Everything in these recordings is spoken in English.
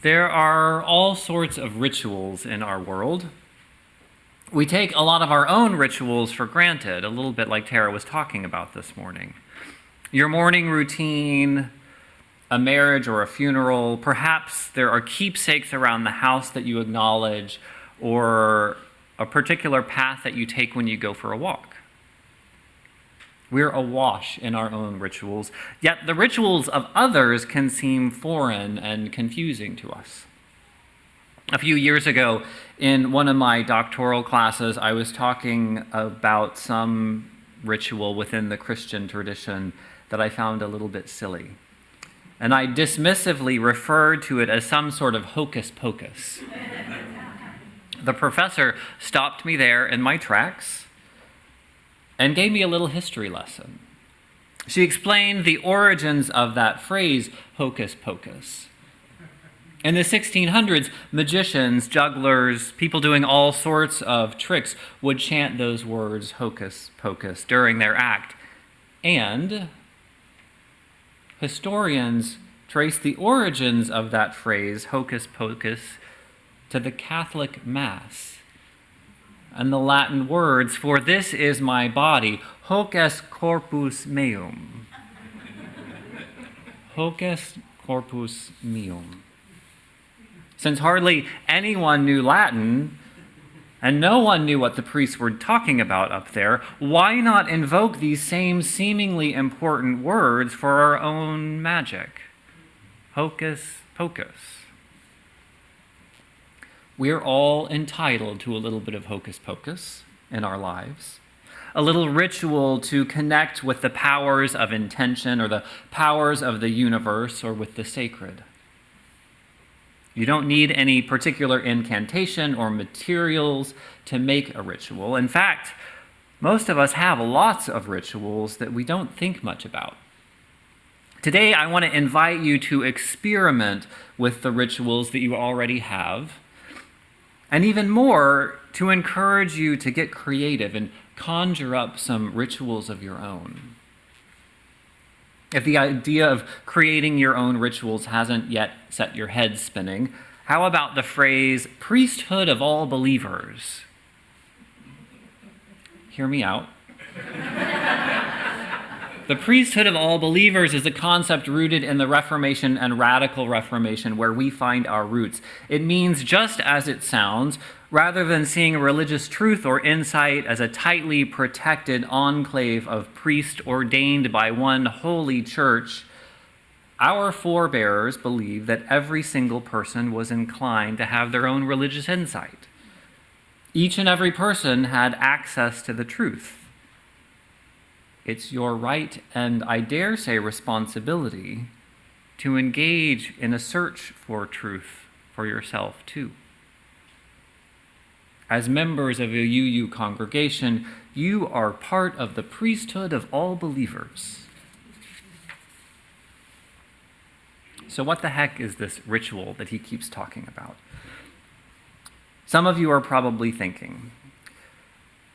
There are all sorts of rituals in our world. We take a lot of our own rituals for granted, a little bit like Tara was talking about this morning. Your morning routine, a marriage or a funeral, perhaps there are keepsakes around the house that you acknowledge, or a particular path that you take when you go for a walk. We're awash in our own rituals, yet the rituals of others can seem foreign and confusing to us. A few years ago, in one of my doctoral classes, I was talking about some ritual within the Christian tradition that I found a little bit silly. And I dismissively referred to it as some sort of hocus pocus. The professor stopped me there in my tracks and gave me a little history lesson. She explained the origins of that phrase, hocus pocus. In the 1600s, magicians, jugglers, people doing all sorts of tricks would chant those words, hocus pocus, during their act. And historians trace the origins of that phrase, hocus pocus, to the Catholic Mass and the Latin words, "For this is my body, hoc est corpus meum." Hoc est corpus meum. Since hardly anyone knew Latin, and no one knew what the priests were talking about up there, why not invoke these same seemingly important words for our own magic? Hocus pocus. We're all entitled to a little bit of hocus pocus in our lives, a little ritual to connect with the powers of intention or the powers of the universe or with the sacred. You don't need any particular incantation or materials to make a ritual. In fact, most of us have lots of rituals that we don't think much about. Today, I want to invite you to experiment with the rituals that you already have, and even more, to encourage you to get creative and conjure up some rituals of your own. If the idea of creating your own rituals hasn't yet set your head spinning, how about the phrase, priesthood of all believers? Hear me out. The priesthood of all believers is a concept rooted in the Reformation and Radical Reformation, where we find our roots. It means just as it sounds, rather than seeing religious truth or insight as a tightly protected enclave of priests ordained by one holy church, our forebears believed that every single person was inclined to have their own religious insight. Each and every person had access to the truth. It's your right, and I dare say responsibility, to engage in a search for truth for yourself too. As members of a UU congregation, you are part of the priesthood of all believers. So what the heck is this ritual that he keeps talking about? Some of you are probably thinking,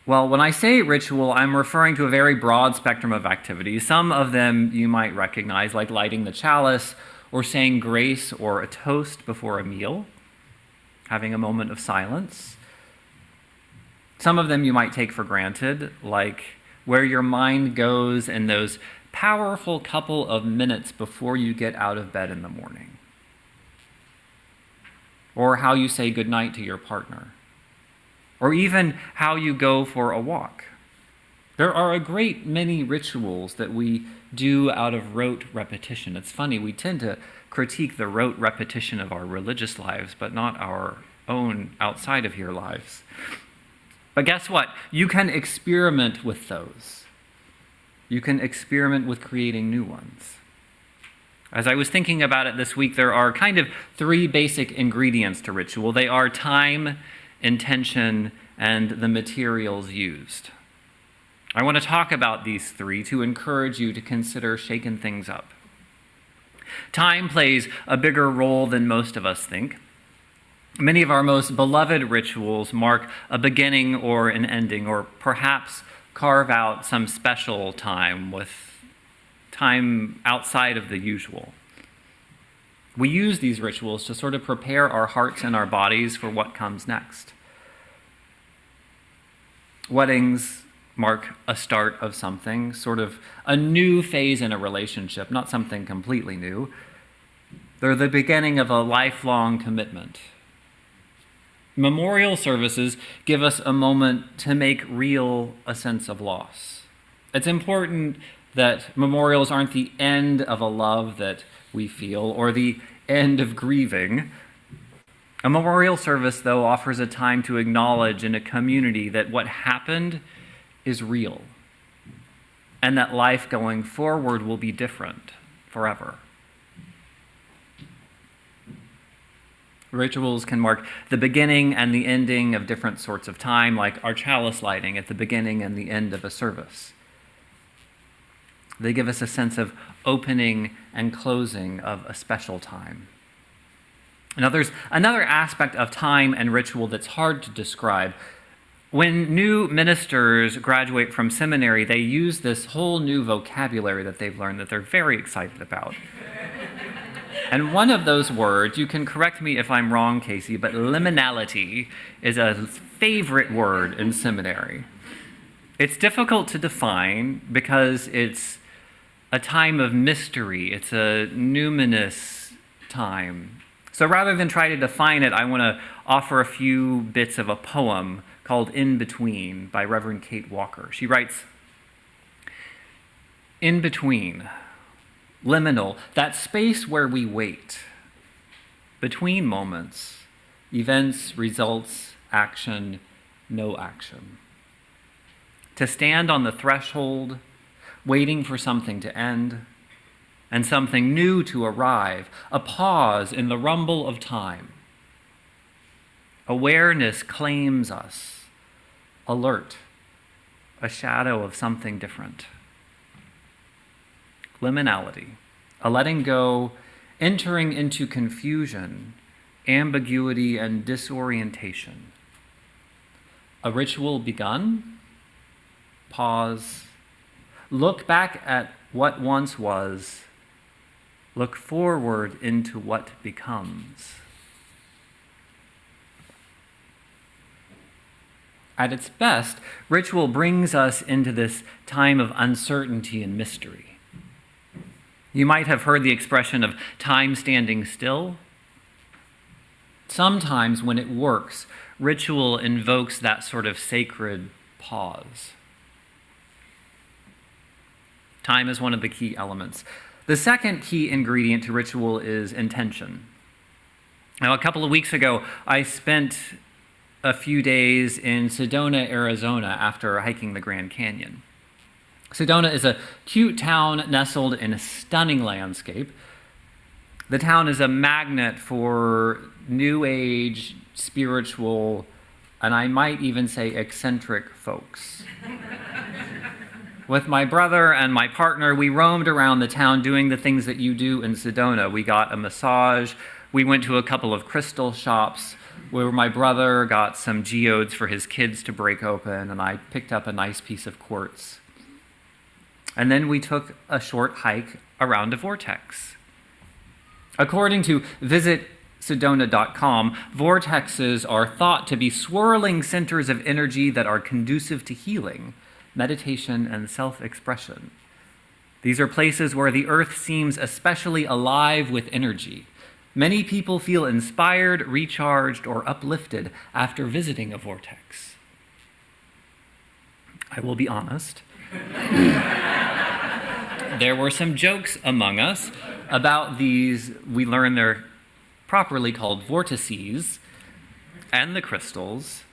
well, when I say ritual, I'm referring to a very broad spectrum of activities. Some of them you might recognize, like lighting the chalice, or saying grace or a toast before a meal, having a moment of silence. Some of them you might take for granted, like where your mind goes in those powerful couple of minutes before you get out of bed in the morning, or how you say goodnight to your partner, or even how you go for a walk. There are a great many rituals that we do out of rote repetition. It's funny, we tend to critique the rote repetition of our religious lives, but not our own outside of here lives. But guess what? You can experiment with those. You can experiment with creating new ones. As I was thinking about it this week, there are kind of three basic ingredients to ritual. They are time, intention, and the materials used. I want to talk about these three to encourage you to consider shaking things up. Time plays a bigger role than most of us think. Many of our most beloved rituals mark a beginning or an ending, or perhaps carve out some special time with time outside of the usual. We use these rituals to sort of prepare our hearts and our bodies for what comes next. Weddings mark a start of something, sort of a new phase in a relationship, not something completely new. They're the beginning of a lifelong commitment. Memorial services give us a moment to make real a sense of loss. It's important that memorials aren't the end of a love that we feel or the end of grieving. A memorial service, though, offers a time to acknowledge in a community that what happened is real and that life going forward will be different forever. Rituals can mark the beginning and the ending of different sorts of time, like our chalice lighting at the beginning and the end of a service. They give us a sense of opening and closing of a special time. Now, there's another aspect of time and ritual that's hard to describe. When new ministers graduate from seminary, they use this whole new vocabulary that they've learned that they're very excited about. And one of those words, you can correct me if I'm wrong, Casey, but liminality is a favorite word in seminary. It's difficult to define because it's a time of mystery. It's a numinous time. So rather than try to define it, I want to offer a few bits of a poem called In Between by Reverend Kate Walker. She writes, "In between, liminal, that space where we wait, between moments, events, results, action, no action. To stand on the threshold, waiting for something to end and something new to arrive, a pause in the rumble of time. Awareness claims us, alert, a shadow of something different. Liminality, a letting go, entering into confusion, ambiguity, and disorientation. A ritual begun, pause, look back at what once was, look forward into what becomes." At its best, ritual brings us into this time of uncertainty and mystery. You might have heard the expression of time standing still. Sometimes when it works, ritual invokes that sort of sacred pause. Time is one of the key elements. The second key ingredient to ritual is intention. Now, a couple of weeks ago, I spent a few days in Sedona, Arizona, after hiking the Grand Canyon. Sedona is a cute town nestled in a stunning landscape. The town is a magnet for New Age, spiritual, and I might even say eccentric folks. With my brother and my partner, we roamed around the town doing the things that you do in Sedona. We got a massage, we went to a couple of crystal shops, where my brother got some geodes for his kids to break open, and I picked up a nice piece of quartz. And then we took a short hike around a vortex. According to visitsedona.com, vortexes are thought to be swirling centers of energy that are conducive to healing, meditation, and self-expression. These are places where the earth seems especially alive with energy. Many people feel inspired, recharged, or uplifted after visiting a vortex. I will be honest. There were some jokes among us about these. We learned they're properly called vortices and the crystals,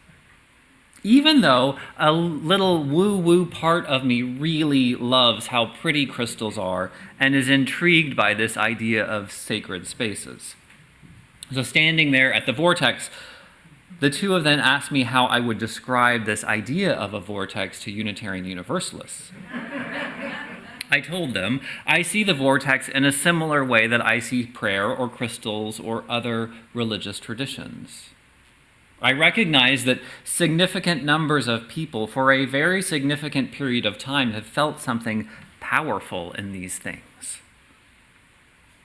even though a little woo-woo part of me really loves how pretty crystals are and is intrigued by this idea of sacred spaces. So standing there at the vortex, the two of them asked me how I would describe this idea of a vortex to Unitarian Universalists. I told them, I see the vortex in a similar way that I see prayer or crystals or other religious traditions. I recognize that significant numbers of people for a very significant period of time have felt something powerful in these things.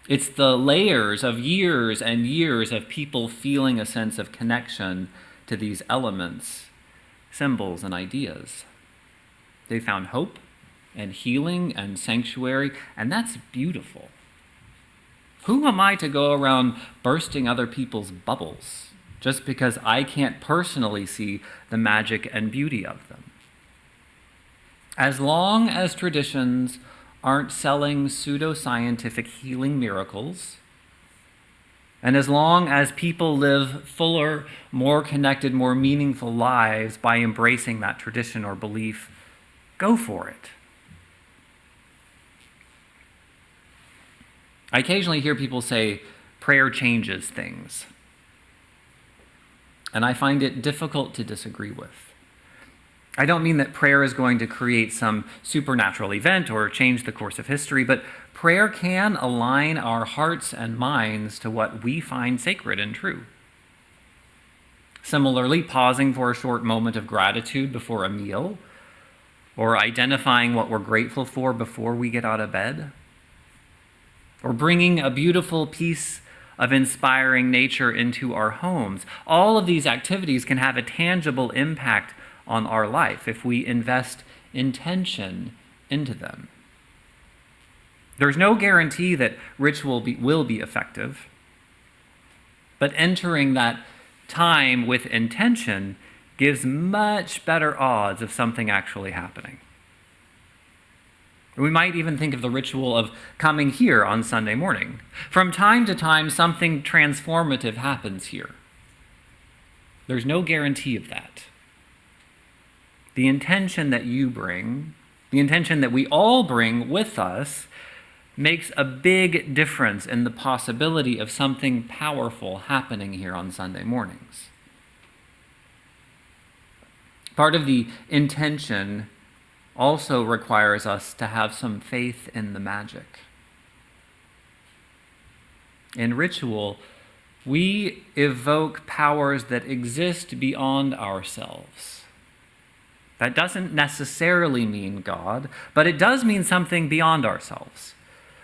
It's the layers of years and years of people feeling a sense of connection to these elements, symbols, and ideas. They found hope and healing and sanctuary, and that's beautiful. Who am I to go around bursting other people's bubbles just because I can't personally see the magic and beauty of them? As long as traditions aren't selling pseudoscientific healing miracles, and as long as people live fuller, more connected, more meaningful lives by embracing that tradition or belief, go for it. I occasionally hear people say, prayer changes things. And I find it difficult to disagree with. I don't mean that prayer is going to create some supernatural event or change the course of history, but prayer can align our hearts and minds to what we find sacred and true. Similarly, pausing for a short moment of gratitude before a meal, or identifying what we're grateful for before we get out of bed, or bringing a beautiful piece of inspiring nature into our homes. All of these activities can have a tangible impact on our life if we invest intention into them. There's no guarantee that ritual will be effective, but entering that time with intention gives much better odds of something actually happening. We might even think of the ritual of coming here on Sunday morning. From time to time, something transformative happens here. There's no guarantee of that. The intention that you bring, the intention that we all bring with us, makes a big difference in the possibility of something powerful happening here on Sunday mornings. Part of the intention also requires us to have some faith in the magic. In ritual, we evoke powers that exist beyond ourselves. That doesn't necessarily mean God, but it does mean something beyond ourselves.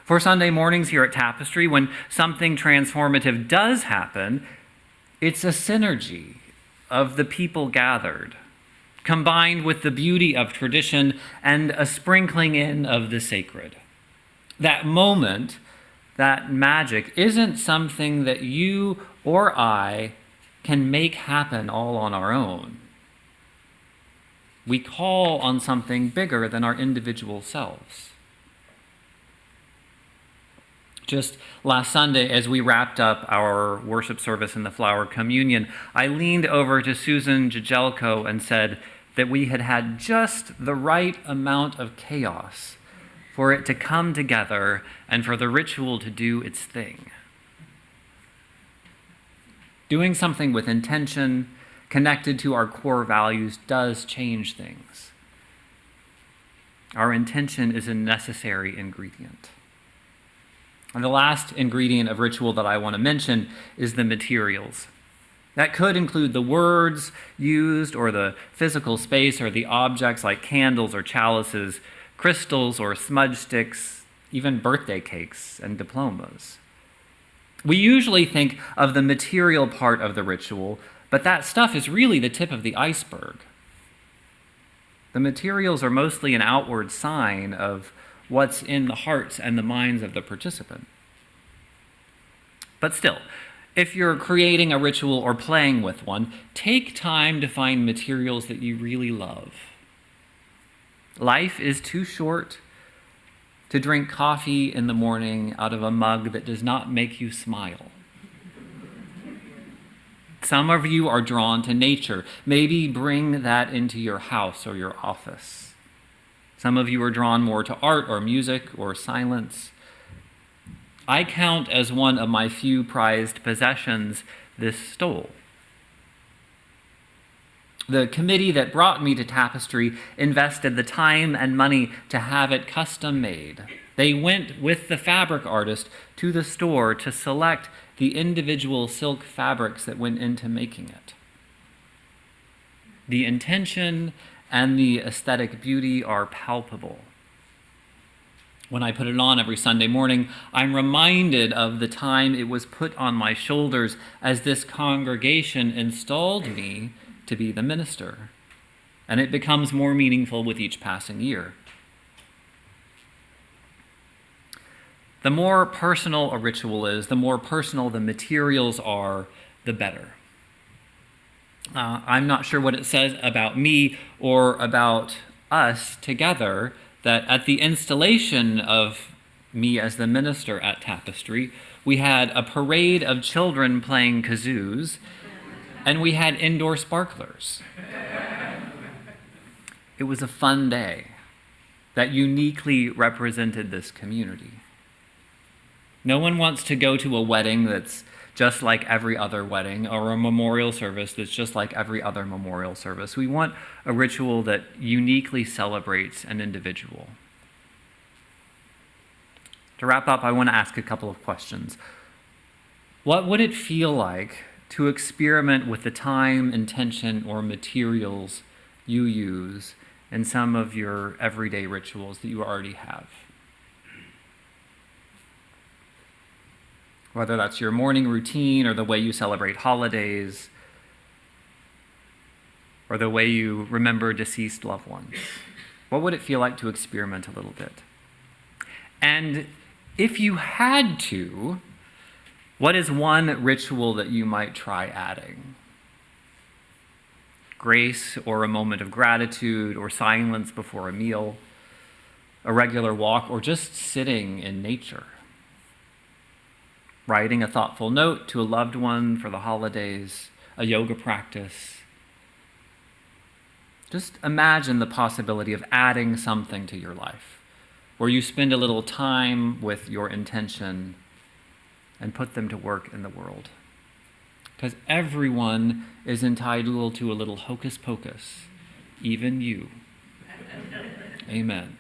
For Sunday mornings here at Tapestry, when something transformative does happen, it's a synergy of the people gathered, combined with the beauty of tradition and a sprinkling in of the sacred. That moment, that magic, isn't something that you or I can make happen all on our own. We call on something bigger than our individual selves. Just last Sunday, as we wrapped up our worship service in the Flower Communion, I leaned over to Susan Jajelko and said that we had had just the right amount of chaos for it to come together and for the ritual to do its thing. Doing something with intention, connected to our core values, does change things. Our intention is a necessary ingredient. And the last ingredient of ritual that I want to mention is the materials. That could include the words used or the physical space or the objects like candles or chalices, crystals or smudge sticks, even birthday cakes and diplomas. We usually think of the material part of the ritual, but that stuff is really the tip of the iceberg. The materials are mostly an outward sign of what's in the hearts and the minds of the participant. But still, if you're creating a ritual or playing with one, take time to find materials that you really love. Life is too short to drink coffee in the morning out of a mug that does not make you smile. Some of you are drawn to nature. Maybe bring that into your house or your office. Some of you are drawn more to art or music or silence. I count as one of my few prized possessions this stole. The committee that brought me to Tapestry invested the time and money to have it custom made. They went with the fabric artist to the store to select the individual silk fabrics that went into making it. The intention and the aesthetic beauty are palpable. When I put it on every Sunday morning, I'm reminded of the time it was put on my shoulders as this congregation installed me to be the minister. And it becomes more meaningful with each passing year. The more personal a ritual is, the more personal the materials are, the better. I'm not sure what it says about me or about us together that at the installation of me as the minister at Tapestry, we had a parade of children playing kazoos, and we had indoor sparklers. It was a fun day that uniquely represented this community. No one wants to go to a wedding that's just like every other wedding, or a memorial service that's just like every other memorial service. We want a ritual that uniquely celebrates an individual. To wrap up, I want to ask a couple of questions. What would it feel like to experiment with the time, intention, or materials you use in some of your everyday rituals that you already have? Whether that's your morning routine or the way you celebrate holidays or the way you remember deceased loved ones. What would it feel like to experiment a little bit? And if you had to, what is one ritual that you might try adding? Grace or a moment of gratitude or silence before a meal, a regular walk, or just sitting in nature. Writing a thoughtful note to a loved one for the holidays, a yoga practice. Just imagine the possibility of adding something to your life, where you spend a little time with your intention and put them to work in the world. Because everyone is entitled to a little hocus pocus, even you. Amen.